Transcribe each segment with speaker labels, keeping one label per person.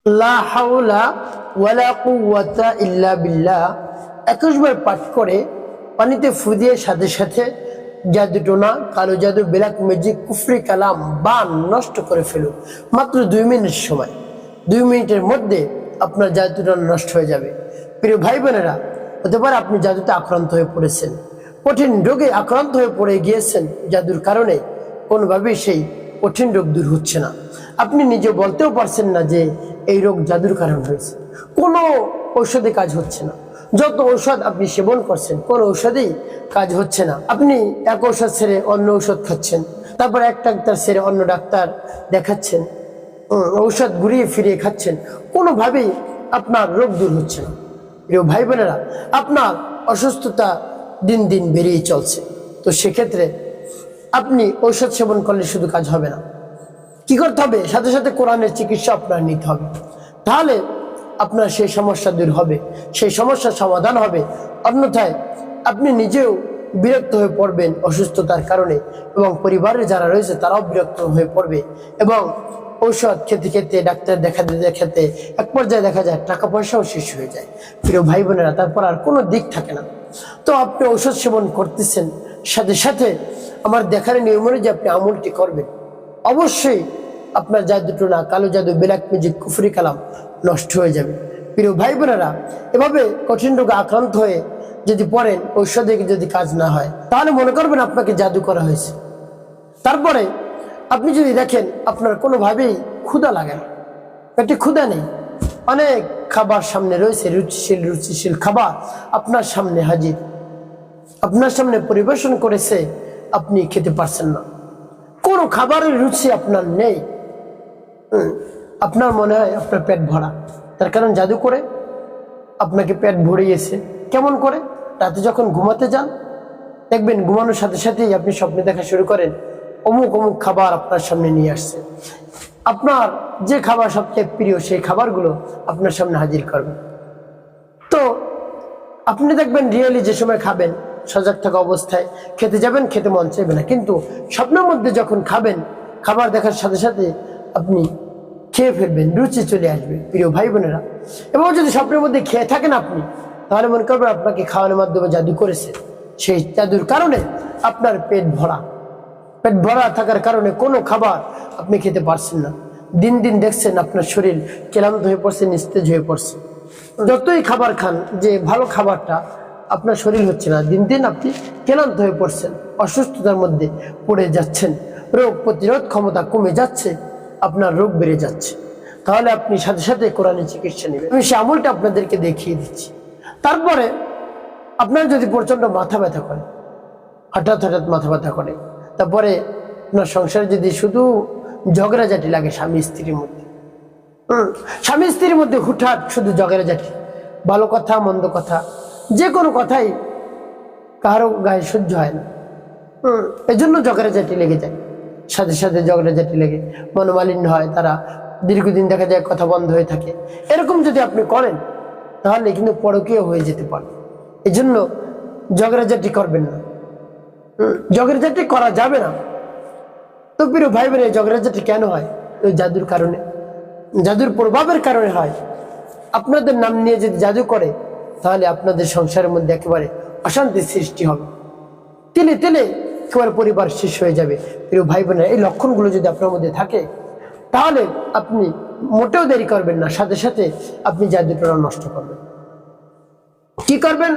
Speaker 1: লা হাওলা ওয়ালা কুওয়াতা ইল্লা বিল্লাহ 21 বার পাঠ করে পানিতে ফু দিয়ে সাথে সাথে জাদু টোনা, কালো জাদু, ব্ল্যাক ম্যাজিক, কুফরি কালাম বান নষ্ট করে ফেলুন। মাত্র 2 মিনিট সময়, 2 মিনিটের মধ্যে আপনার জাদু টোনা নষ্ট হয়ে যাবে। প্রিয় ভাই বোনেরা, হতে পারে আপনি জাদুতে আক্রান্ত হয়ে পড়েছেন, কঠিন রোগে আক্রান্ত হয়ে পড়ে গিয়েছেন, জাদুর কারণে কোনোভাবেই সেই কঠিন রোগ দূর হচ্ছে না। আপনি নিজে বলতেও পারছেন না যে এই রোগ জাদুর কারণ হয়েছে। কোনো ঔষধে কাজ হচ্ছে না। যত ঔষধ আপনি সেবন করছেন, কোনো ঔষধেই কাজ হচ্ছে না। আপনি এক ঔষধ ছেড়ে অন্য ঔষধ খাচ্ছেন, তারপর এক ডাক্তার ছেড়ে অন্য ডাক্তার দেখাচ্ছেন, ঔষধ ঘুরিয়ে ফিরিয়ে খাচ্ছেন, কোনোভাবেই আপনার রোগ দূর হচ্ছে না। প্রিয় ভাই বোনেরা, আপনার অসুস্থতা দিন দিন বেরিয়ে চলছে। তো সেক্ষেত্রে আপনি ঔষধ সেবন করলে শুধু কাজ হবে না। কি করতে হবে? সাথে সাথে কোরআনের চিকিৎসা আপনার নিতে হবে। তাহলে আপনার সেই সমস্যা দূর হবে, সেই সমস্যার সমাধান হবে। অন্যথায় আপনি নিজেও বিরক্ত হয়ে পড়বেন অসুস্থতার কারণে, এবং পরিবারের যারা রয়েছে তারাও বিরক্ত হয়ে পড়বে, এবং ঔষধ খেতে খেতে, ডাক্তার দেখাতে দেখাতে এক পর্যায়ে দেখা যায় টাকা পয়সাও শেষ হয়ে যায়। প্রিয় ভাই বোনেরা, তারপর আর কোনো দিক থাকে না। তো আপনি ঔষধ সেবন করতেছেন, সাথে সাথে আমার দেখার নিয়ম অনুযায়ী আপনি আমলটি করবেন। অবশ্যই আপনার জাদু টোনা, কালো জাদু, ব্ল্যাক ম্যাজিক, কুফরি কালাম নষ্ট হয়ে যাবে। প্রিয় ভাই বোনেরা, এভাবে কঠিন রোগে আক্রান্ত হয়ে যদি পড়েন, ঔষধে যদি কাজ না হয়, তাহলে মনে করবেন আপনাকে জাদু করা হয়েছে। তারপরে আপনি যদি দেখেন আপনার কোনোভাবেই ক্ষুধা লাগে না, পেটে ক্ষুধা নেই, অনেক খাবার সামনে রয়েছে, রুচিশীল রুচিশীল খাবার আপনার সামনে হাজির, আপনার সামনে পরিবেশন করেছে, আপনি খেতে পারছেন না, কোনো খাবারের রুচি আপনার নেই, আপনার মনে হয় আপনার পেট ভরা। তার কারণ জাদু করে আপনাকে পেট ভরিয়েছে। কেমন করে? রাতে যখন ঘুমাতে যান, দেখবেন ঘুমানোর সাথে সাথেই আপনি স্বপ্নে দেখা শুরু করেন, অমুক অমুক খাবার আপনার সামনে নিয়ে আসছে। আপনার যে খাবার সবচেয়ে প্রিয়, সেই খাবারগুলো আপনার সামনে হাজির করবেন। তো আপনি দেখবেন রিয়েলি যে সময় খাবেন, সজাগ থাকা অবস্থায় খেতে যাবেন, খেতে মন চাইবে না, কিন্তু স্বপ্নের মধ্যে যখন খাবেন, খাবার দেখার সাথে সাথে আপনি খেয়ে ফেলবেন, রুচি চলে আসবে। প্রিয় ভাই বোনেরা, এবং যদি স্বপ্নের মধ্যে খেয়ে থাকেন আপনি, তাহলে মনে করবেন আপনাকে খাওয়ানোর মাধ্যমে জাদু করেছে। সেই জাদুর কারণে আপনার পেট ভরা, পেট ভরা থাকার কারণে কোনো খাবার আপনি খেতে পারছেন না। দিন দিন দেখছেন আপনার শরীর ক্লান্ত হয়ে পড়ছে, নিস্তেজ হয়ে পড়ছে। যতই খাবার খান, যে ভালো খাবারটা আপনার শরীর হচ্ছে না, দিন দিন আপনি ক্লান্ত হয়ে পড়ছেন, অসুস্থতার মধ্যে পড়ে যাচ্ছেন, রোগ প্রতিরোধ ক্ষমতা কমে যাচ্ছে, আপনার রোগ বেড়ে যাচ্ছে। তাহলে আপনি সাথে সাথে কোরআনের চিকিৎসা নেবেন। আমি সে আমলটা আপনাদেরকে দেখিয়ে দিচ্ছি। তারপরে আপনার যদি প্রচন্ড মাথা ব্যথা করে, হঠাৎ হঠাৎ মাথা ব্যথা করে, তারপরে আপনার সংসারে যদি শুধু ঝগড়াঝাটি লাগে স্বামী স্ত্রীর মধ্যে, স্বামী স্ত্রীর মধ্যে হুটহাট শুধু ঝগড়াঝাটি, ভালো কথা মন্দ কথা, যে কোনো কথাই কারো গায়ে সহ্য হয় না, এজন্য ঝগড়াঝাটি লেগে যায়, সাথে সাথে ঝগড়াঝাটি লেগে মনোমালিন্য হয়, তারা দীর্ঘদিন দেখা যায় কথা বন্ধ হয়ে থাকে। এরকম যদি আপনি করেন, তাহলে কিন্তু পরকীয় হয়ে যেতে পারে। এজন্য ঝগড়াঝাটি করবেন না, ঝগড়াঝাটি করা যাবে না। তো প্রিয় ভাই বোন, ঝগড়াঝাটি কেন হয়? ওই জাদুর কারণে, জাদুর প্রভাবের কারণে হয়। আপনাদের নাম নিয়ে যদি জাদু করে, তাহলে আপনাদের সংসারের মধ্যে একেবারে অশান্তির সৃষ্টি হবে, তেলে তেলে একেবারে পরিবার শেষ হয়ে যাবে। প্রিয় ভাই বোনেরা, এই লক্ষণগুলো যদি আপনার মধ্যে থাকে, তাহলে আপনি মোটেও দেরি করবেন না, সাথে সাথে আপনি জাদুটা নষ্ট করবেন। কি করবেন?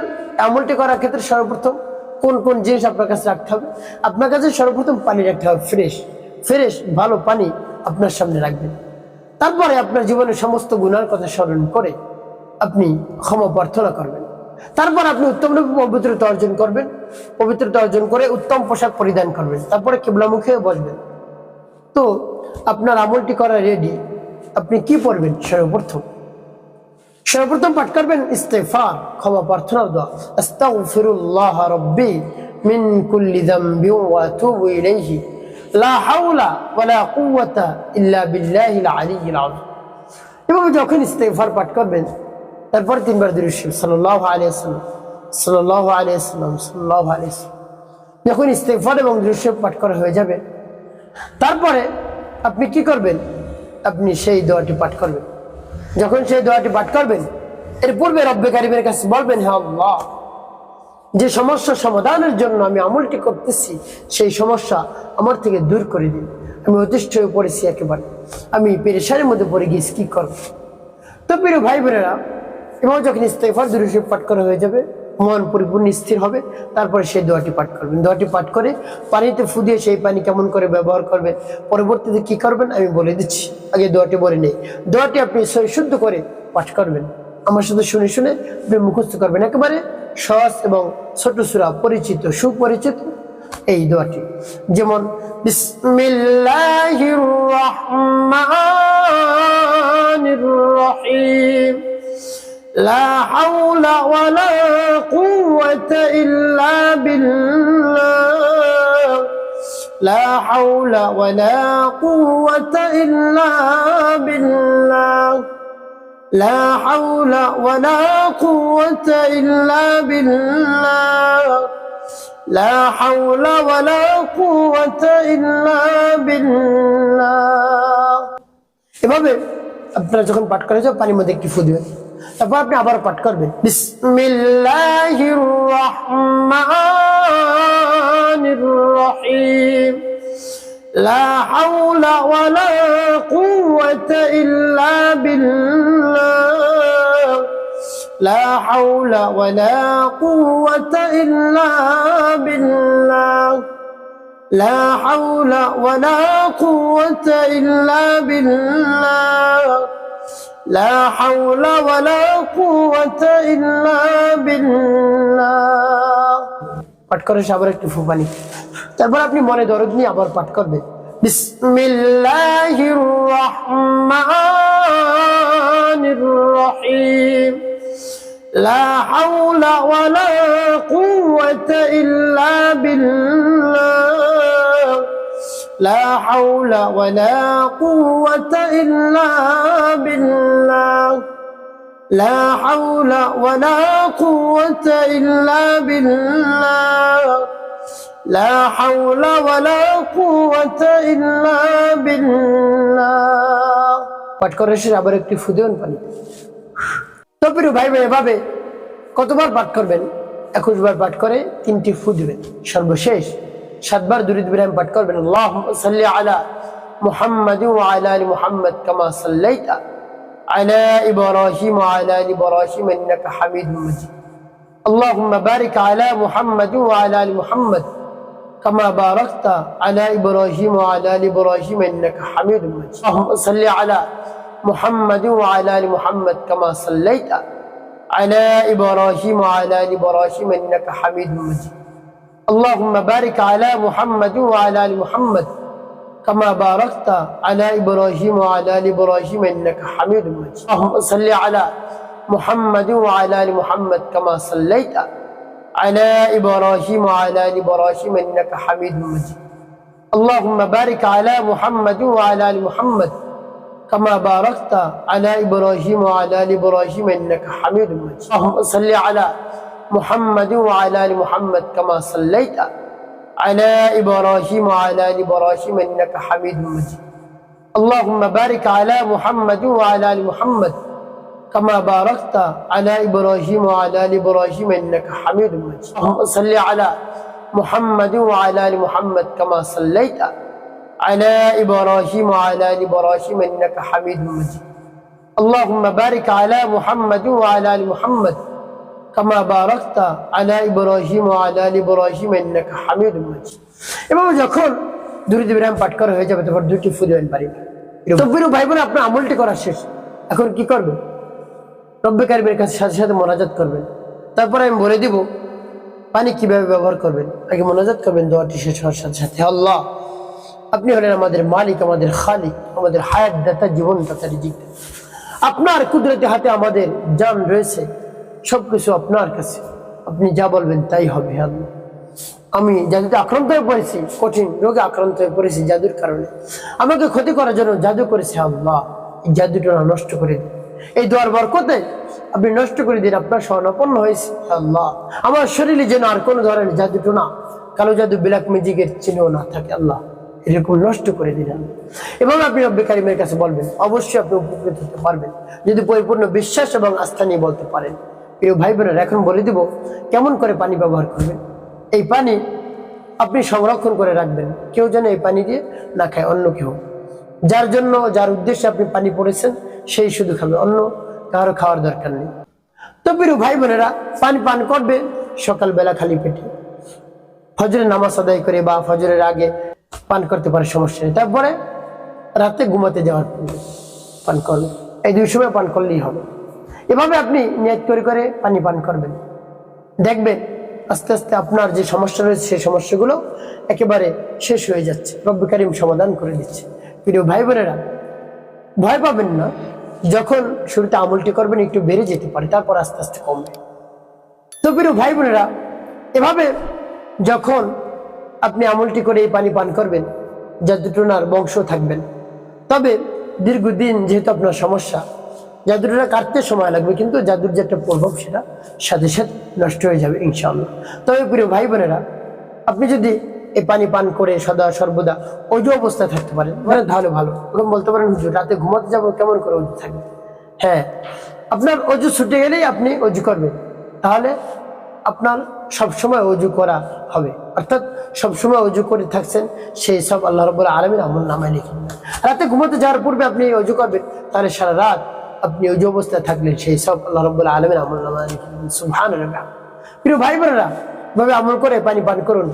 Speaker 1: আমলটি করার ক্ষেত্রে সর্বপ্রথম কোন কোন জিনিস আপনার কাছে রাখতে হবে? আপনার কাছে সর্বপ্রথম পানি রাখতে হবে, ফ্রেশ ফ্রেশ ভালো পানি আপনার সামনে রাখবেন। তারপরে আপনার জীবনের সমস্ত গুনার কথা স্মরণ করে আপনি ক্ষমা প্রার্থনা করবেন। তারপর আপনি উত্তমরূপে পবিত্রতা অর্জন করবেন, পবিত্রতা অর্জন করে উত্তম পোশাক পরিধান করবেন, তারপরে কিবলামুখে বসবেন। তো আপনার আমলটি করা রেডি। আপনি কি পড়বেন? সর্বপ্রথম পাঠ করবেন ইস্তেগফার, ক্ষমা প্রার্থনার দোয়া, আস্তাগফিরুল্লাহ রাব্বি মিন কুল্লি যামবি ওয়া আতুবু ইলাইহি লা হাওলা ওয়ালা কুওয়াতা ইল্লা বিল্লাহিল আলিয়্যিল আযীম। এবং যখন ইস্তেগফার পাঠ করবেন, তারপর 3 বার দুরূদ শরীফ সাল্লাল্লাহু আলাইহি ওয়াসাল্লাম, সাল্লাল্লাহু আলাইহি ওয়াসাল্লাম, সাল্লাল্লাহু আলাইহি ওয়াসাল্লাম। যখন ইস্তেগফার এবং দুরূদ শরীফ পাঠ করা হয়ে যাবে, তারপরে আপনি কি করবেন? আপনি সেই দোয়াটি পাঠ করবেন, যখন সেই দোয়াটি পাঠ করবেন এর পূর্বে রব্বে কারিমের কাছে বলবেন, হে আল্লাহ, যে সমস্যার সমাধানের জন্য আমি আমলটি করতেছি সেই সমস্যা আমার থেকে দূর করে দিন। আমি অতিষ্ঠ হয়ে পড়েছি, একেবারে আমি পেরেশানির মধ্যে পড়ে গিয়েছি, কি করব। তো প্রিয় ভাই বোনেরা, এবং যখন ইস্তেগফার দুরূদ শরীফ পাঠ করা হয়ে যাবে, মন পরিপূর্ণ স্থির হবে, তারপরে সেই দোয়াটি পাঠ করবেন। দোয়াটি পাঠ করে পানিতে ফু দিয়ে সেই পানি কেমন করে ব্যবহার করবেন, পরবর্তীতে কি করবেন আমি বলে দিচ্ছি, আগে দোয়াটি বলে নেই। দোয়াটি আপনি শুদ্ধ করে পাঠ করবেন, আমার সাথে শুনে শুনে আপনি মুখস্থ করবেন। একেবারে সহজ এবং ছোট সূরা, পরিচিত, সুপরিচিত এই দোয়াটি। যেমন বিসমিল্লাহির রহমানির রহিম, লা হাওলা ওয়ালা কুওয়াতা ইল্লা বিল্লাহ, লা হাওলা ওয়ালা কুওয়াতা ইল্লা বিল্লাহ, লা হাওলা ওয়ালা কুওয়াতা ইল্লা বিল্লাহ, লা হাওলা ওয়ালা কুওয়াতা ইল্লা বিল্লাহ। এভাবে আপনারা যখন পাঠ করে যাবেন, পানির মধ্যে একটি ফু দিবেন, তারপর আপনি আবার পাঠ করবেন বিসমিল্লাহির রহমানির রহিম, লা হাওলা ওয়ালা কুওয়াতা ইল্লা বিল্লাহ, লা হাওলা ওয়ালা কুওয়াতা ইল্লা বিল্লাহ, লা হাওলা ওয়ালা কুওয়াতা ইল্লা বিল্লাহ, লা হাওলা ওয়ালা কুওয়াতা ইল্লা বিল্লাহ। পাঠ করে আবার একটু ফু পানি, তারপর আপনি মনে দরদ নিয়ে আবার পাঠ করবেন বিসমিল্লাহির রহমানির রহিম, লা হাওলা ওয়ালা কুওয়াতা ইল্লা বিল্লাহ, লা হাওলা ওয়ালা কুওয়াতা ইল্লা বিল্লাহ, লা হাওলা ওয়ালা কুওয়াতা ইল্লা বিল্লাহ, লা হাওলা ওয়ালা কুওয়াতা ইল্লা বিল্লাহ। পাঠ করে শেষে আবার একটি ফু দিবেন পানি। তো প্রিয় ভাই বোন, এভাবে কতবার পাঠ করবেন? 21 বার পাঠ করে 3টি ফু দিবেন। সর্বশেষ 7 বার দুরূদ ইব্রাহিম পাঠ করবেন। আল্লাহুম্মা সাল্লি আলা মুহাম্মাদ ওয়া আলা আলি মুহাম্মাদ কামা সাল্লাইতা আলা ইব্রাহিম ওয়া আলা আলি ইব্রাহিম ইন্নাকা হামিদুম মাজিদ। আল্লাহুম্মা বারিক আলা মুহাম্মাদ ওয়া আলা আলি মুহাম্মাদ কামা বারাকতা আলা ইব্রাহিম ওয়া আলা আলি ইব্রাহিম ইন্নাকা হামিদুম মাজিদ। আল্লাহুম্মা সাল্লি আলা মুহাম্মাদ ওয়া আলা আলি মুহাম্মাদ কামা সাল্লাইতা আলা ইব্রাহিম ওয়া আলা আলি ইব্রাহিম ইন্নাকা হামিদুম মাজিদ। اللهم بارك على محمد وعلى ال محمد كما باركت على ابراهيم وعلى ال ابراهيم انك حميد مجيد. اللهم صل على محمد وعلى ال محمد كما صليت على ابراهيم وعلى ال ابراهيم انك حميد مجيد. اللهم بارك على محمد وعلى ال محمد كما باركت على ابراهيم وعلى ال ابراهيم انك حميد مجيد. اللهم صل على محمد وعلى ال محمد كما صليت على ابراهيم وعلى ال ابراهيم انك حميد مجيد. اللهم بارك على محمد وعلى ال محمد كما باركت على ابراهيم وعلى ال ابراهيم انك حميد مجيد. اللهم صل على محمد وعلى ال محمد كما صليت على ابراهيم وعلى ال ابراهيم انك حميد مجيد. اللهم بارك على محمد وعلى ال محمد كما باركت على ابراهيم وعلى ال ابراهيم انك حميد مجيد. এবং যখন দুরূদ ইব্রাহিম পাঠ করা হয়ে যাবে, তখন 2টি ফু দিবেন পানি। তো প্রিয় ভাই বোন, আপনার আমলটি করা শেষ। এখন কি করবেন? রব্বে কারিমের কাছে সাথে সাথে মোনাজাত করবেন। তারপর আমি বলে দিব পানি কিভাবে ব্যবহার করবেন। আগে মোনাজাত করবেন দোয়াটি শেষ হওয়ার সাথে সাথে। আল্লাহ, আপনি হলেন আমাদের মালিক, আমাদের খালিক, আমাদের হায়াত দাতা, জীবন দাতা, রিজিক। আপনার কুদরতি হাতে আমাদের জান রয়েছে, সবকিছু আপনার কাছে। আপনি যা বলবেন তাই হবে। আল্লাহ, আমি জাদুতে আক্রান্ত হয়ে পড়েছি, কঠিন রোগে আক্রান্ত হয়ে পড়েছি জাদুর কারণে। আমাকে ক্ষতি করার জন্য জাদু করেছে। আল্লাহ, এই জাদুটা নষ্ট করে দিন। এই দোয়ার বরকতে আপনি নষ্ট করে দিন। আপনার শরণাপন্ন হয়েছে। আল্লাহ, আমার শরীরে যেন আর কোনো ধরনের জাদুটো না, কালো জাদু, ব্ল্যাক ম্যাজিকের চিহ্ন না থাকে। আল্লাহ, এরকম নষ্ট করে দিলেন। এবং আপনি রব্বে কারিমের কাছে বলবেন, অবশ্যই আপনি উপকৃত হতে পারবেন যদি পরিপূর্ণ বিশ্বাস এবং আস্থা নিয়ে বলতে পারেন। প্রিয় ভাই বোনেরা, এখন বলে দিব কেমন করে পানি ব্যবহার করবেন। এই পানি আপনি সংরক্ষণ করে রাখবেন, কেউ যেন এই পানি দিয়ে না খায়, অন্য কেউ। যার জন্য, যার উদ্দেশ্যে আপনি পানি পড়েছেন সেই শুধু খাবে, অন্য কারো খাওয়ার দরকার নেই। তো প্রিয় ভাই বোনেরা, পানি পান করবে সকালবেলা খালি পেটে, ফজরের নামাজ আদায় করে বা ফজরের আগে পান করতে পারে, সমস্যা নেই। তারপরে রাতে ঘুমাতে যাওয়ার পূর্বে পান করবে, এই 2 সময় পান করলেই হবে। এভাবে আপনি নিয়ত করে করে পানি পান করবেন, দেখবেন আস্তে আস্তে আপনার যে সমস্যা রয়েছে সেই সমস্যাগুলো একেবারে শেষ হয়ে যাচ্ছে, রব্বে কারিম সমাধান করে দিচ্ছে। প্রিয় ভাই বোনেরা, ভয় পাবেন না, যখন শুরুতে আমলটি করবেন একটু বেড়ে যেতে পারে, তারপর আস্তে আস্তে কমবে। তো প্রিয় ভাই বোনেরা, এভাবে যখন আপনি আমলটি করে এই পানি পান করবেন, জাদুটোনার বংশ থাকবেন। তবে দীর্ঘদিন যেহেতু আপনার সমস্যা, জাদুটোনা কাটতে সময় লাগবে, কিন্তু জাদুর যে একটা প্রভাব সেটা সাথে সাথে নষ্ট হয়ে যাবে ইনশাআল্লাহ। তবে প্রিয় ভাই বোনেরা, আপনি যদি এই পানি পান করে সদা সর্বদা অজু অবস্থায় থাকতে পারেন, মানে তাহলে ভালো। এখন বলতে পারেন, হুজুর রাতে ঘুমাতে যাবো, কেমন করে অজু থাকবে? হ্যাঁ, আপনার অজু ছুটে গেলেই আপনি অজু করবেন, তাহলে আপনার সবসময় অজু করা হবে, অর্থাৎ সবসময় অজু করে থাকছেন, সেই সব আল্লাহ রাব্বুল আলামিন আমল নামায় লিখে নেন। রাতে ঘুমাতে যাওয়ার পূর্বে আপনি অজু করবেন, তাহলে সারা রাত আপনি অজু অবস্থায় থাকলেন, সেই সব আল্লাহ রাব্বুল আলামিন আমল নামায় লিখে নেন। সুবহানাল্লাহ। প্রিয় ভাই বোনেরা, ভাবে আমল করে পানি পান করুন,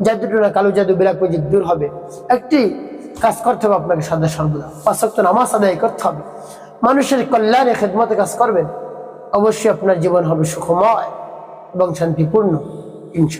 Speaker 1: জাদুটোনা, কালো জাদু, ব্ল্যাক ম্যাজিক দূর হবে। একটি কাজ করতে হবে আপনাকে সদা সর্বদা, 5 ওয়াক্ত নামাজ আদায় করতে হবে, মানুষের কল্যাণে খেদমতে কাজ করবেন, অবশ্যই আপনার জীবন হবে সুখময় এবং শান্তিপূর্ণ ইনশাআল্লাহ।